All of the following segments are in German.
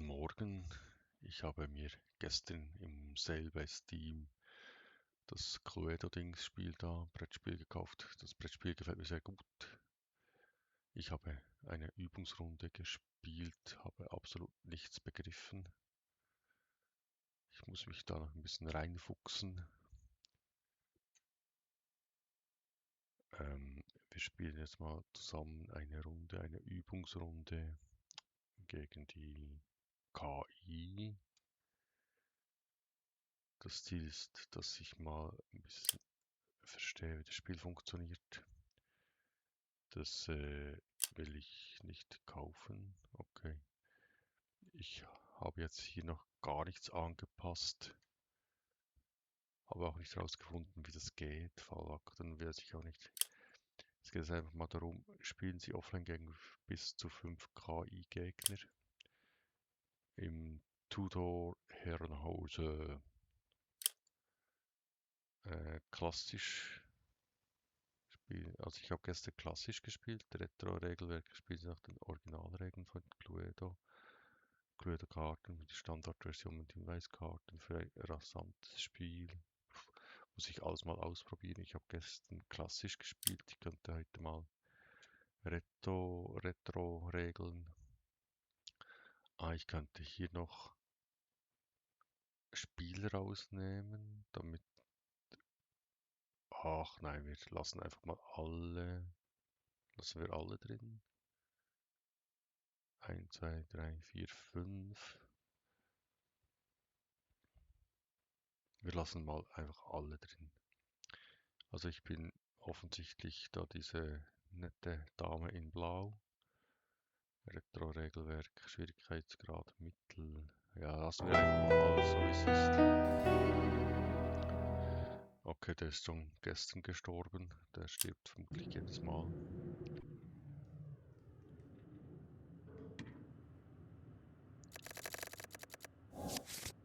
Guten Morgen. Ich habe mir gestern im Sale bei Steam das Cluedo-Dings-Spiel da, Brettspiel gekauft. Das Brettspiel gefällt mir sehr gut. Ich habe eine Übungsrunde gespielt, habe absolut nichts begriffen. Ich muss mich da noch ein bisschen reinfuchsen. Wir spielen jetzt mal zusammen eine Runde, eine Übungsrunde gegen die KI. Das Ziel ist, dass ich mal ein bisschen verstehe, wie das Spiel funktioniert. Das will ich nicht kaufen. Okay. Ich habe jetzt hier noch gar nichts angepasst. Habe auch nicht herausgefunden, wie das geht. Fallakten weiß ich auch nicht. Es geht jetzt einfach mal darum, spielen Sie offline gegen bis zu 5 KI-Gegner im Tudor Herrenhause. Klassisch spielen. Also ich habe gestern klassisch gespielt. Retro-Regelwerk spielt nach den Originalregeln von Cluedo. Cluedo-Karten, die Standardversion mit Hinweiskarten für ein rasantes Spiel. Muss ich alles mal ausprobieren. Ich habe gestern klassisch gespielt. Ich könnte heute mal Retro-Regeln. Ich könnte hier noch Spiel rausnehmen, damit. Ach nein, wir lassen einfach mal alle. Lassen wir alle drin. 1, 2, 3, 4, 5. Wir lassen mal einfach alle drin. Also ich bin offensichtlich da diese nette Dame in Blau. Retro-Regelwerk, Schwierigkeitsgrad, Mittel. Ja, lassen wir einfach mal alles so, wie es ist. Okay, der ist schon gestern gestorben. Der stirbt vermutlich jedes Mal.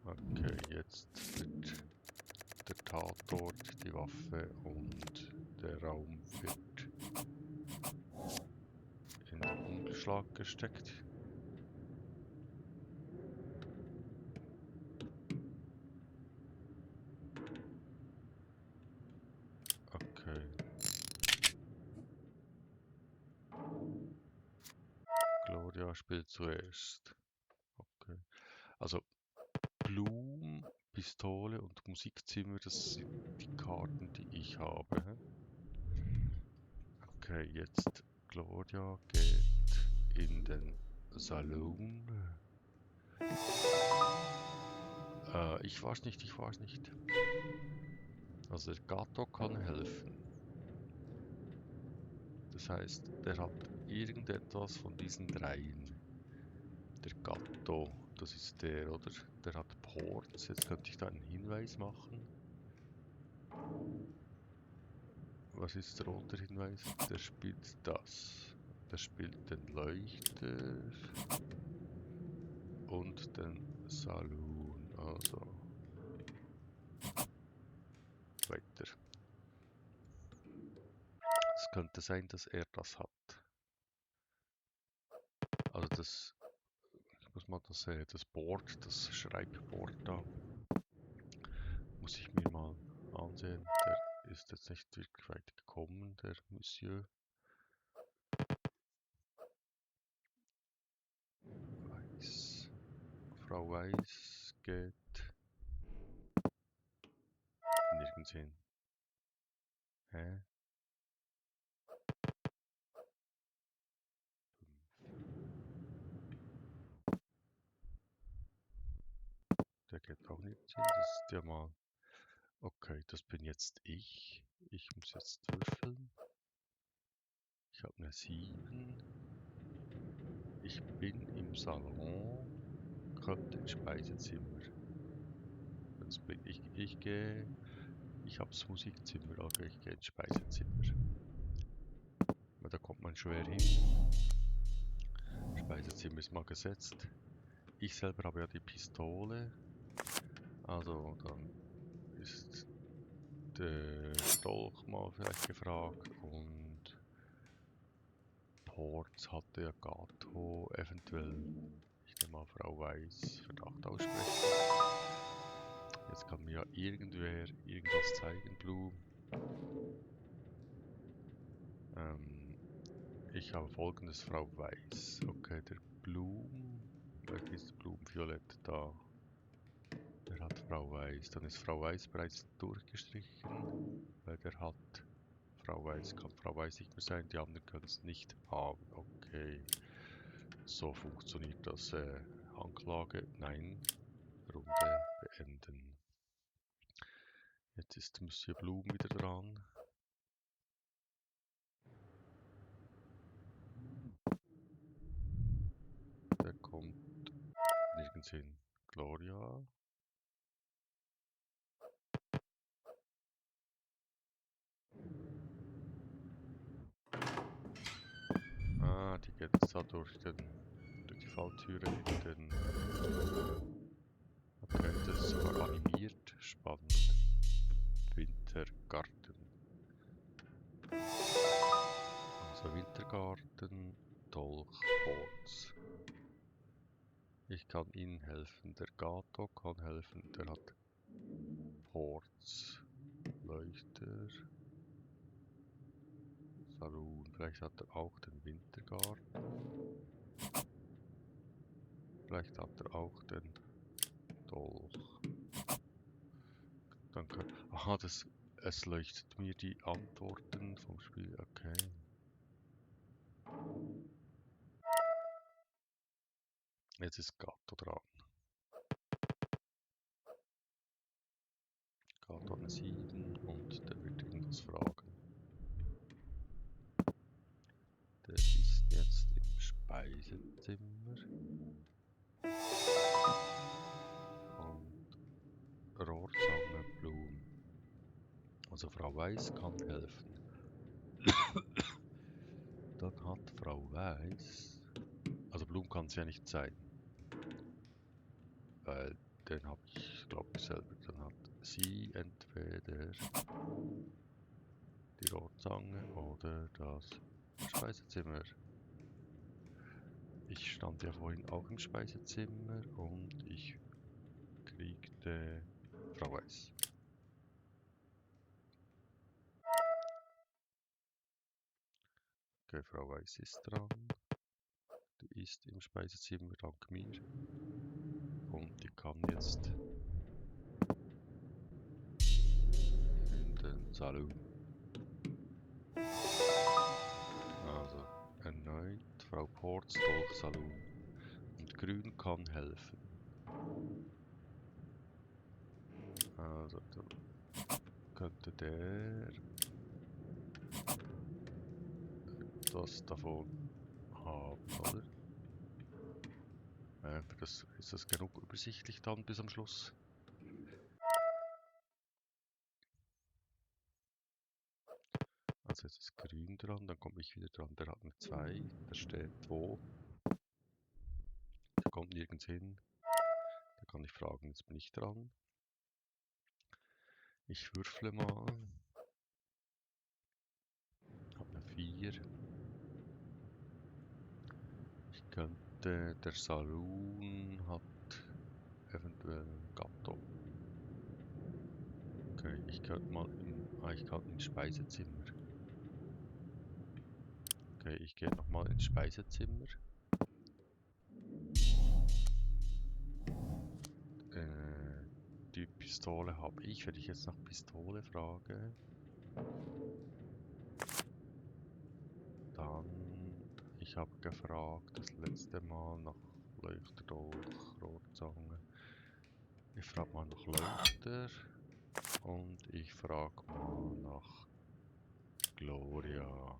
Okay, jetzt wird der Tatort, die Waffe und der Raum wird in den Umschlag gesteckt. Okay. Gloria spielt zuerst. Okay. Also Blum, Pistole und Musikzimmer, das sind die Karten, die ich habe. Okay, jetzt Gloria geht in den Salon. Ich weiß nicht, ich weiß nicht. Also der Gato kann helfen. Das heißt, der hat irgendetwas von diesen dreien. Der Gatto, das ist der, oder? Der hat Ports. Jetzt könnte ich da einen Hinweis machen. Was ist der rote Hinweis? Der spielt das. Der spielt den Leuchter und den Saloon. Also weiter. Es könnte sein, dass er das hat. Also das, ich muss mal das Board, das Schreibboard da, muss ich mir mal ansehen. Der ist jetzt nicht wirklich weit gekommen, der Monsieur. Weiß. Frau Weiß geht nirgends hin. Hä? Der geht auch nirgends hin. Das ist ja mal. Okay, das bin jetzt ich. Ich muss jetzt würfeln. Ich habe eine 7. Ich bin im Salon. Könnte ins Speisezimmer. Jetzt bin ich gehe. Ich habe das Musikzimmer, okay, ich gehe ins Speisezimmer. Aber da kommt man schwer hin. Speisezimmer ist mal gesetzt. Ich selber habe ja die Pistole. Also dann ist der Dolch mal vielleicht gefragt und Ports hatte ja Gato eventuell. Ich nehme mal Frau Weiß Verdacht aussprechen. Jetzt kann mir ja irgendwer irgendwas zeigen, Blue. Ich habe folgendes, Frau Weiß. Okay, der Blum. Vielleicht ist der Blum violett da. Der hat Frau Weiß. Dann ist Frau Weiß bereits durchgestrichen, weil der hat Frau Weiß. Kann Frau Weiß nicht mehr sein, die anderen können es nicht haben. Okay. So funktioniert das. Anklage, nein. Runde beenden. Jetzt ist Monsieur Blum wieder dran. Der kommt nirgends hin. Gloria. Ah, die geht jetzt da durch die Falltüre in den... Okay, das ist sogar animiert. Spannend. Wintergarten. Also Wintergarten, Dolch, Holz. Ich kann Ihnen helfen. Der Gato kann helfen. Der hat Ports, Leuchter, Saloon. Vielleicht hat er auch den Wintergarten. Vielleicht hat er auch den Dolch. Danke. Aha, es leuchtet mir die Antworten vom Spiel. Okay. Jetzt ist Gato dran. Gato hat eine 7 und der wird irgendwas fragen. Der ist jetzt im Speisezimmer. Und Rohrzange, Blumen. Also Frau Weiß kann helfen. Dann hat Frau Weiß... Also Blum kann es ja nicht sein. Weil den habe ich, glaube ich, selber. Dann hat sie entweder die Rohrzange oder das Speisezimmer. Ich stand ja vorhin auch im Speisezimmer und ich kriegte Frau Weiß. Okay, Frau Weiß ist dran. Die ist im Speisezimmer dank mir. Und die kann jetzt in den Salon. Also erneut Frau Ports durch Salon. Und Grün kann helfen. Also dann könnte der das davon haben, oder? Ist das genug übersichtlich dann bis am Schluss? Also jetzt ist Grün dran, dann komme ich wieder dran. Der hat eine 2, der steht wo? Der kommt nirgends hin. Da kann ich fragen, jetzt bin ich dran. Ich würfle mal. Hab eine 4. Ich könnte, der Saloon hat eventuell Gatto. Okay, ich könnte mal ich kann ins Speisezimmer. Okay, ich gehe nochmal ins Speisezimmer. Die Pistole habe ich, wenn ich jetzt nach Pistole frage, dann, ich habe gefragt das letzte Mal nach Leuchterdolch, Rohrzange. Ich frage mal nach Leuchter und ich frage mal nach Gloria.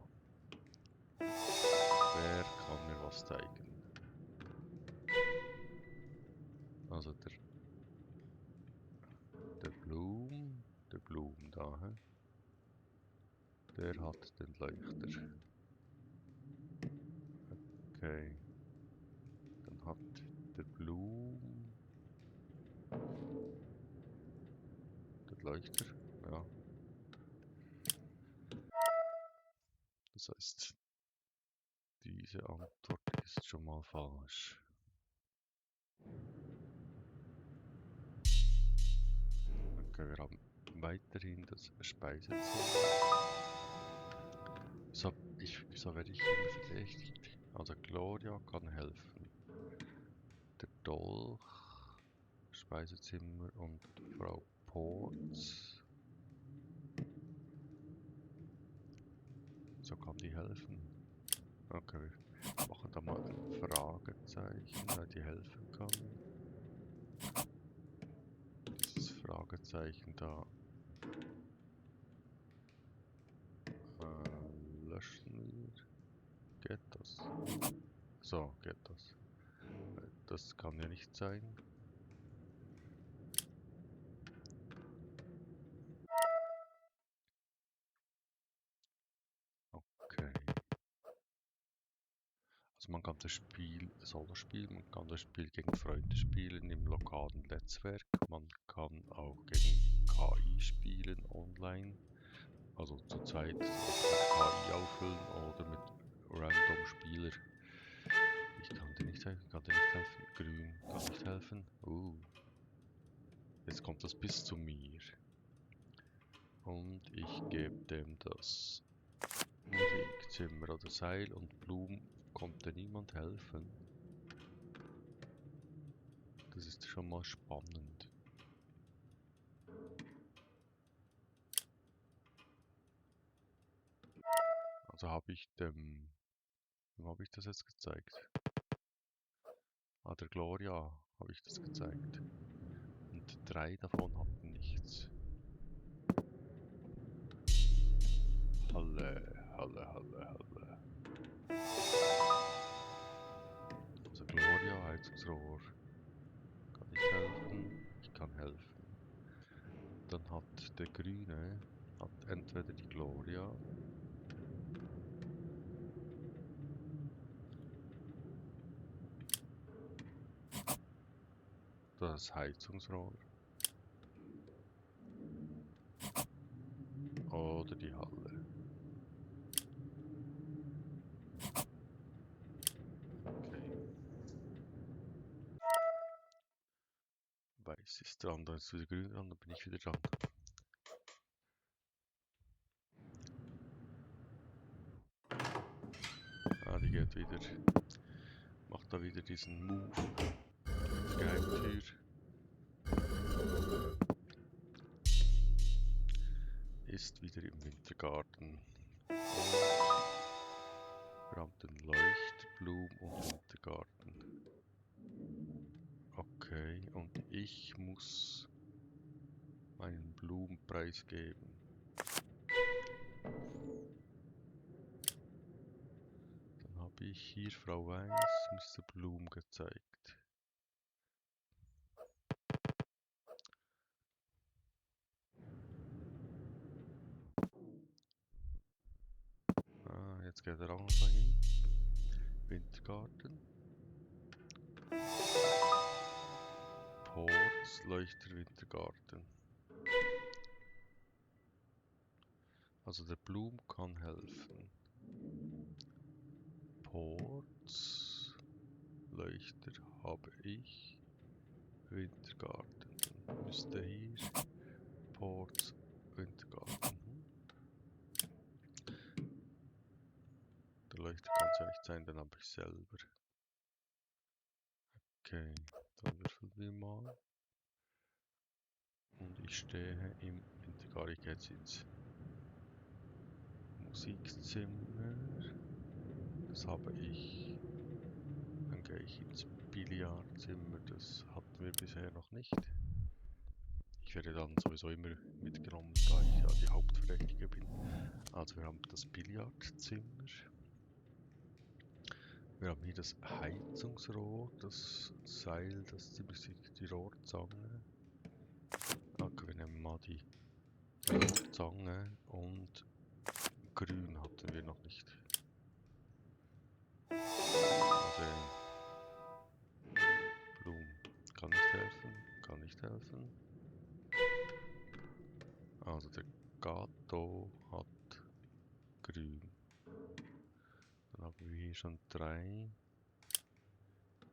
Wer kann mir was zeigen? Also der Blum da, he? Der hat den Leuchter. Okay. Dann hat der Blum den Leuchter. Ja. Das heißt, diese Antwort ist schon mal falsch. Okay, wir haben weiterhin das Speisezimmer. Wieso werde ich immer verdächtigt? Also Gloria kann helfen. Der Dolch, Speisezimmer und Frau Porz. So kann die helfen. Okay, wir machen da mal ein Fragezeichen, weil die helfen kann. Dieses Fragezeichen da löschen wir. Geht das? So, geht das. Das kann ja nicht sein. Okay. Also man kann das Spiel solo spielen, man kann das Spiel gegen Freunde spielen im lokalen Netzwerk, man kann auch gegen KI spielen online, also zurzeit mit KI auffüllen oder mit random Spieler. Ich kann dir nicht helfen, kann dir nicht helfen. Grün kann nicht helfen. Jetzt kommt das bis zu mir. Und ich gebe dem das Musikzimmer oder Seil und Blumen. Konnte niemand helfen. Das ist schon mal spannend. Also habe ich dem... Wem habe ich das jetzt gezeigt? Ah, der Gloria habe ich das gezeigt. Und 3 davon hatten nichts. Halle, Halle, Halle, Halle. Also Gloria, Heizungsrohr. Kann ich helfen? Ich kann helfen. Dann hat der Grüne, hat entweder die Gloria das Heizungsrohr oder die Halle. Okay. Weiß ist dran, dann ist wieder grün dran, dann bin ich wieder dran. Ah, die geht wieder. Macht da wieder diesen Move. Geheimtür. Ist wieder im Wintergarten. Und wir haben den Leuchtblum und Wintergarten. Okay, und ich muss meinen Blumenpreis geben. Dann habe ich hier Frau Weiß, Mr. Blum gezeigt. Ah, jetzt geht er auch noch dahin. Wintergarten. Ports, Leuchter, Wintergarten. Also der Blum kann helfen. Ports, Leuchter habe ich. Wintergarten. Dann müsste hier Ports, Wintergarten. Der Leuchter kann es ja nicht sein, den habe ich selber. Okay, dann würfeln wir mal. Und ich stehe im Wintergarten. Ich gehe jetzt ins Musikzimmer. Das habe ich. Dann gehe ich ins Billardzimmer. Das hatten wir bisher noch nicht. Ich werde dann sowieso immer mitgenommen, da ich ja die Hauptverdächtige bin. Also wir haben das Billardzimmer. Wir haben hier das Heizungsrohr, das Seil, das die Rohrzange. Okay, wir nehmen mal die Rohrzange und grün hatten wir noch nicht. Also Blum kann nicht helfen, kann nicht helfen. Also der Gato hat grün. Dann haben wir hier schon 3,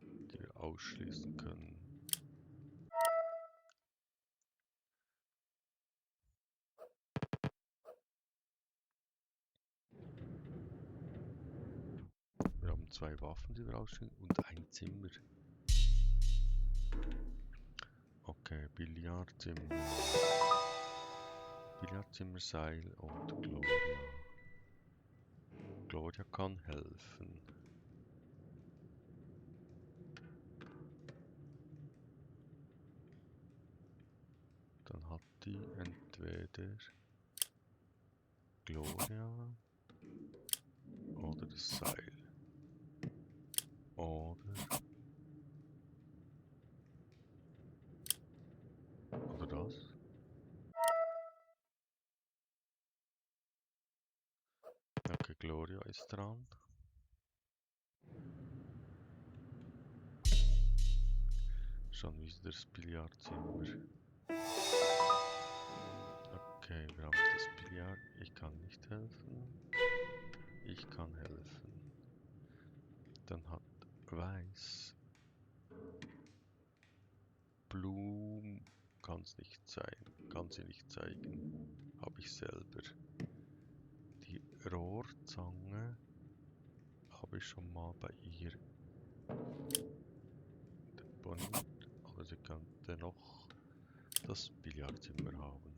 die wir ausschließen können. Wir haben 2 Waffen, die wir ausschließen und ein Zimmer. Okay, Billardzimmer. Billardzimmer, Seil und Gloria. Gloria kann helfen. Dann hat die entweder Gloria oder das Seil. Oder das. Okay, Gloria ist dran. Schon wieder das Billardzimmer. Okay, wir haben das Billard. Ich kann nicht helfen. Ich kann helfen. Dann hat Weiß. Blum kann es nicht sein. Kann sie nicht zeigen. Habe ich selber. Die Rohrzange habe ich schon mal bei ihr deponiert. Aber sie könnte noch das Billardzimmer haben.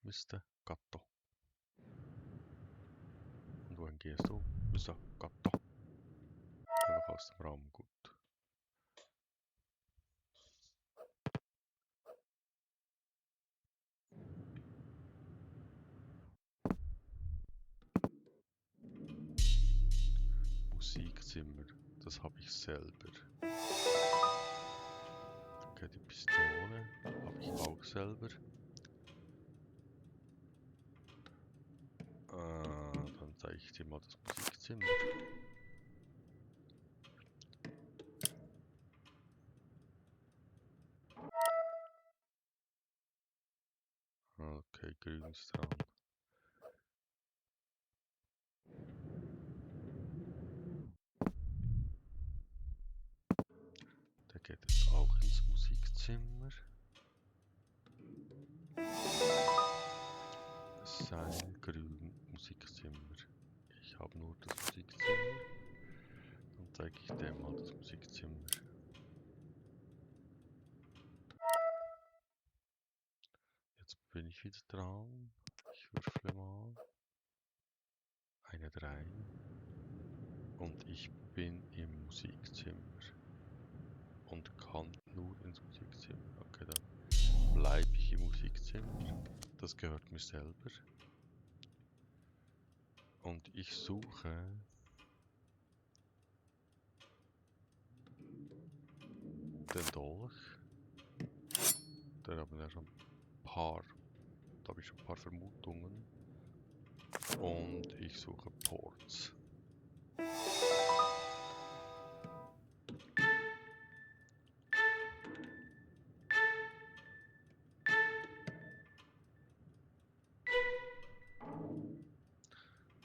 Mr. Gatto. Und wohin gehst du? Mr. Gatto. Einfach aus dem Raum, gut. Musikzimmer, das habe ich selber. Okay, die Pistole habe ich auch selber. Dann zeige ich dir mal das Musikzimmer. Okay, grün ist dran. Der geht jetzt auch ins Musikzimmer. Seil, grün, Musikzimmer. Ich habe nur das Musikzimmer. Dann zeige ich dir mal das Musikzimmer. Jetzt bin ich wieder dran. Ich würfle mal. Eine 3. Und ich bin im Musikzimmer. Und kann nur ins Musikzimmer. Okay, dann bleibe ich im Musikzimmer. Das gehört mir selber. Und ich suche den Dolch. Da haben wir schon ein paar. Da habe ich schon ein paar Vermutungen. Und ich suche Ports.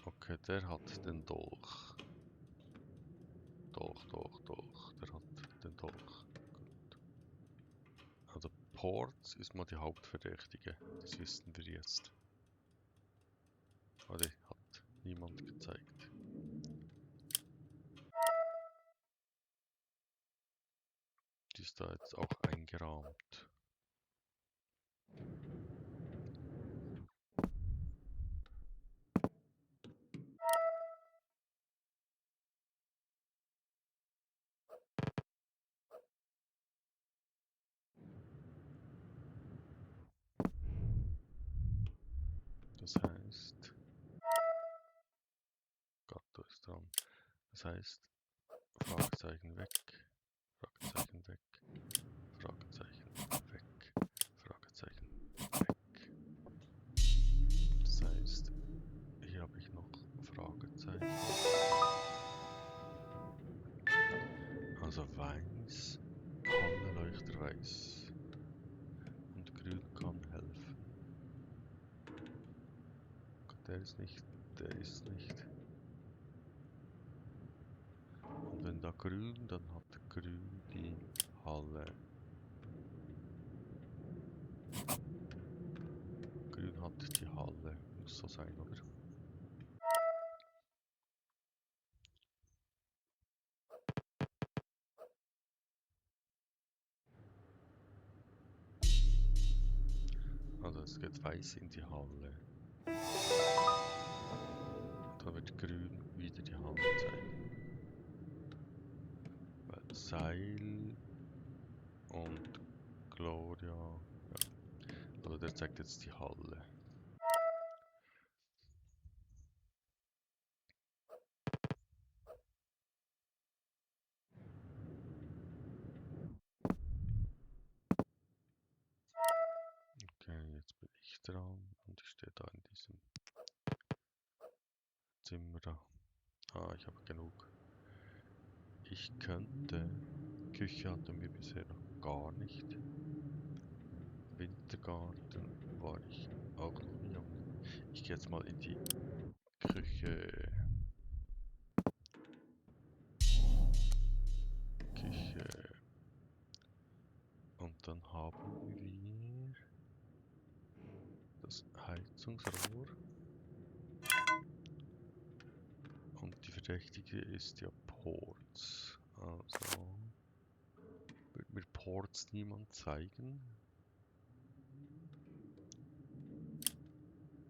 Okay, der hat den Dolch. Dolch. Der hat den Dolch. Gut. Also Ports ist mal die Hauptverdächtige. Das wissen wir jetzt. Aber die hat niemand gezeigt. Die ist da jetzt auch eingerahmt. Das heißt, Gatto ist dran. Das heißt, Fragezeichen weg, Fragezeichen weg, Fragezeichen weg, Fragezeichen weg. Das heißt, hier habe ich noch Fragezeichen. Also weiß, Halleleuchter weiß. Und grün kann helfen. Der ist nicht, der ist nicht. da grün, dann hat grün die Halle. Grün hat die Halle. Muss so sein, oder? Also es geht weiß in die Halle. Da wird grün wieder die Halle zeigen. Weil Seil und Gloria. Ja. Also der zeigt jetzt die Halle. Okay, jetzt bin ich dran und ich stehe da in diesem Zimmer da. Ah, ich habe genug. Ich könnte. Küche hatten wir bisher noch gar nicht. Wintergarten war ich auch noch nie. Aber ich gehe jetzt mal in die Küche. Und dann haben wir das Heizungsrohr. Und die Verdächtige ist ja Ports. Also wird mir Ports niemand zeigen.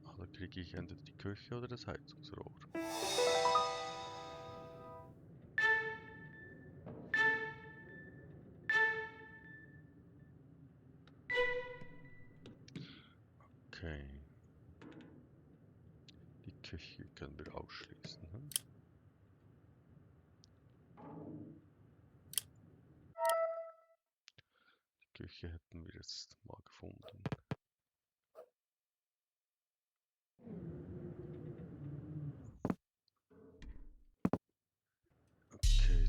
Also kriege ich entweder die Küche oder das Heizungsrohr. Okay. Die Küche können wir ausschließen. Hm? Die Küche hätten wir jetzt mal gefunden. Okay,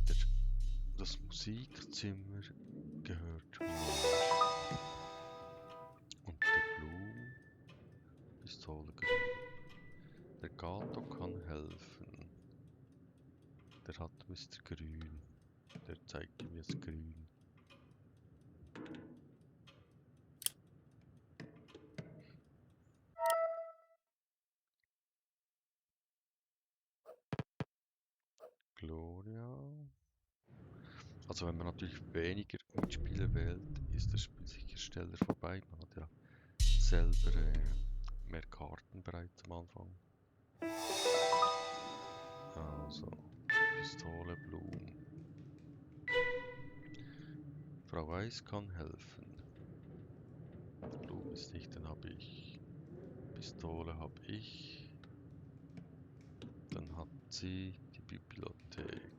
das Musikzimmer gehört mir. Und der Blumenpistole grün. Der Gato kann helfen. Der hat Mr. Grün. Der zeigt mir jetzt grün. Gloria. Also wenn man natürlich weniger Mitspieler wählt, ist das Spiel sicher schneller vorbei. Man hat ja selber mehr Karten bereits am Anfang. Also, Pistole, Blumen. Frau Weiß kann helfen. Blumen ist nicht, dann habe ich. Pistole habe ich. Dann hat sie die Bibliothek.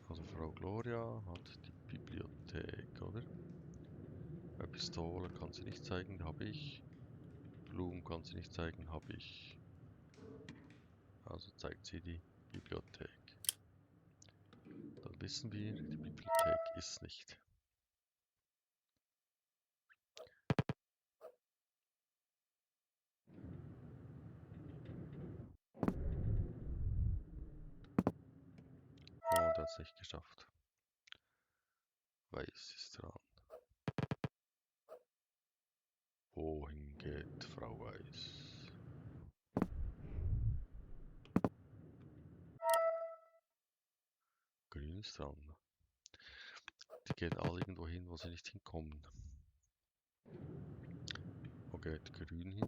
Also Frau Gloria hat die Bibliothek, oder? Bei Pistole kann sie nicht zeigen, habe ich. Blumen kann sie nicht zeigen, habe ich. Also zeigt sie die Bibliothek. Dann wissen wir, die Bibliothek ist nicht. Und hat es nicht geschafft. Weiß ist dran. Wohin geht Frau Weiß? Grün ist dran. Die gehen alle irgendwo hin, wo sie nicht hinkommen. Wo geht Grün hin?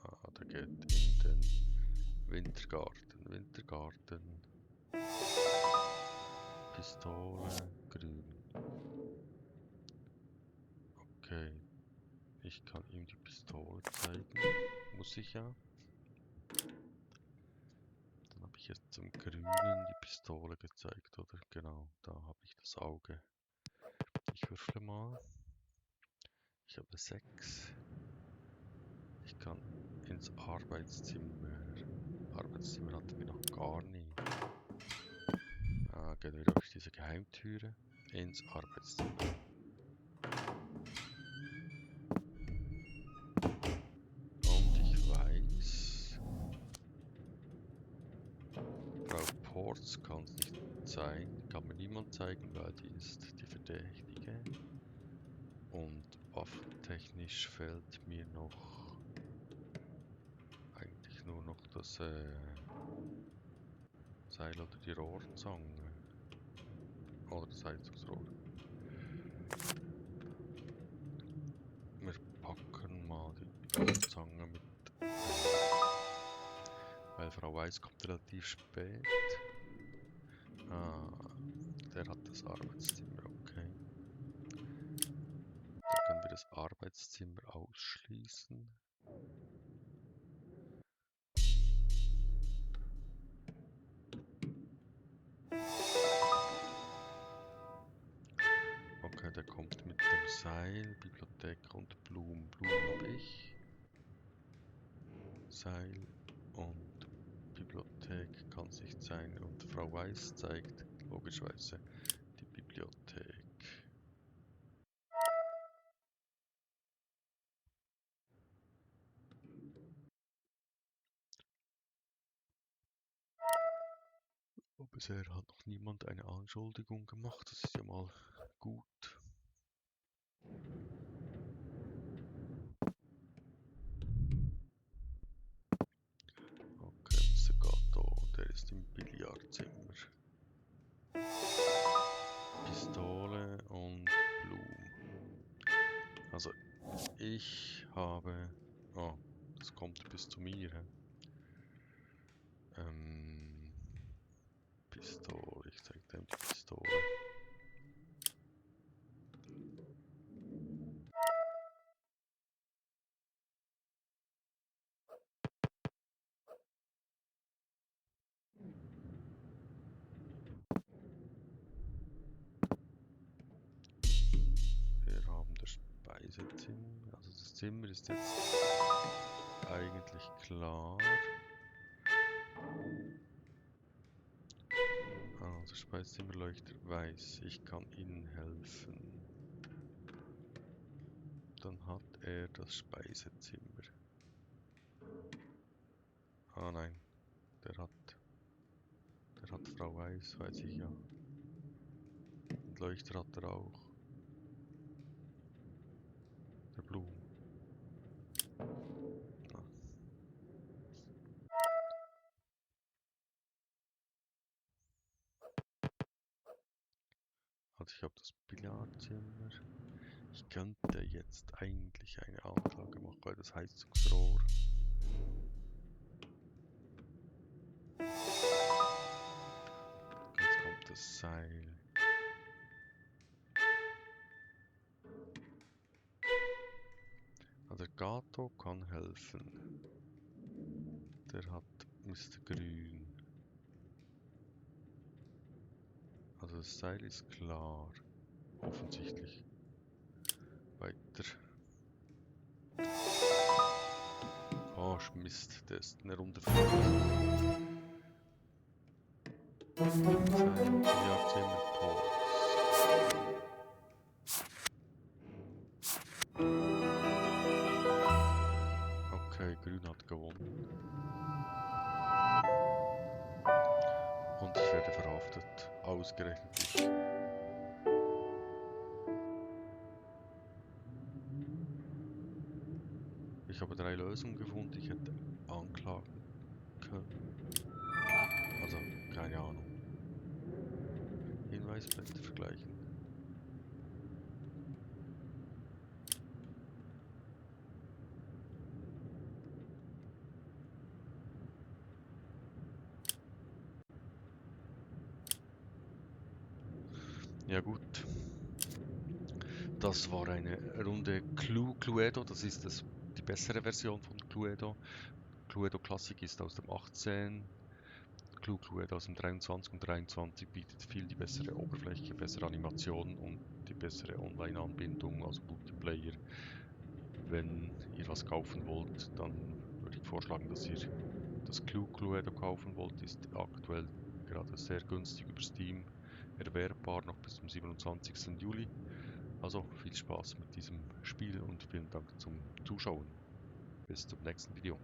Ah, der geht in den Wintergarten. Wintergarten. Pistole, grün. Okay. Ich kann ihm die Pistole zeigen. Muss ich ja. Dann habe ich jetzt zum Grünen die Pistole gezeigt, oder? Genau, da habe ich das Auge. Ich würfle mal. Ich habe 6. Ich kann ins Arbeitszimmer. Arbeitszimmer hatten wir noch gar nie. Gehen wir durch diese Geheimtüre ins Arbeitszimmer. Rohrs kann es nicht sein, kann mir niemand zeigen, weil die ist die Verdächtige. Und waffentechnisch fällt mir noch eigentlich nur noch das Seil oder die Rohrzange. Oder das Heizungsrohr. Wir packen mal die Rohrzange mit, weil Frau Weiß kommt relativ spät. Ah, der hat das Arbeitszimmer, okay. Dann können wir das Arbeitszimmer ausschließen. Okay, der kommt mit dem Seil, Bibliothek und Blumen. Blumen habe ich. Seil und Bibliothek kann es nicht sein. Und Frau Weiß zeigt logischerweise die Bibliothek. Aber bisher hat noch niemand eine Anschuldigung gemacht. Das ist ja mal gut. Okay, Mr. Gato, der ist im Billardzimmer. Pistole und Blumen. Also ich habe... Oh, das kommt bis zu mir. Pistole, ich zeige dem die Pistole. Wir haben das Speisezimmer. Also das Zimmer ist jetzt eigentlich klar. Also Speisezimmerleuchter weiß, ich kann Ihnen helfen. Dann hat er das Speisezimmer. Ah nein, der hat Frau Weiß, weiß ich ja. Und Leuchter hat er auch. Der Blumen. Ah. Also ich habe das Billardzimmer. Ich könnte jetzt eigentlich eine Anklage machen, weil das Heizungsrohr. Jetzt kommt das Seil. Also der Gato kann helfen. Der hat Mr. Grün. Also das Seil ist klar. Offensichtlich. Weiter. Oh, Mist, der ist eine Runde vor. Seil, Billardzimmer, Pause. Okay, Grün hat gewonnen. Und ich werde verhaftet. Ausgerechnet ich. Ich habe 3 Lösungen gefunden, ich hätte anklagen können. Also, keine Ahnung. Hinweisblätter vergleichen. Ja gut. Das war eine Runde Cluedo. Das ist die bessere Version von Cluedo. Cluedo Classic ist aus dem 18. Cluedo aus dem 23 und 23 bietet viel die bessere Oberfläche, bessere Animationen und die bessere Online-Anbindung, also Multiplayer. Wenn ihr was kaufen wollt, dann würde ich vorschlagen, dass ihr das Cluedo kaufen wollt. Ist aktuell gerade sehr günstig über Steam erwerbbar, noch bis zum 27. Juli. Also viel Spaß mit diesem Spiel und vielen Dank zum Zuschauen. Bis zum nächsten Video.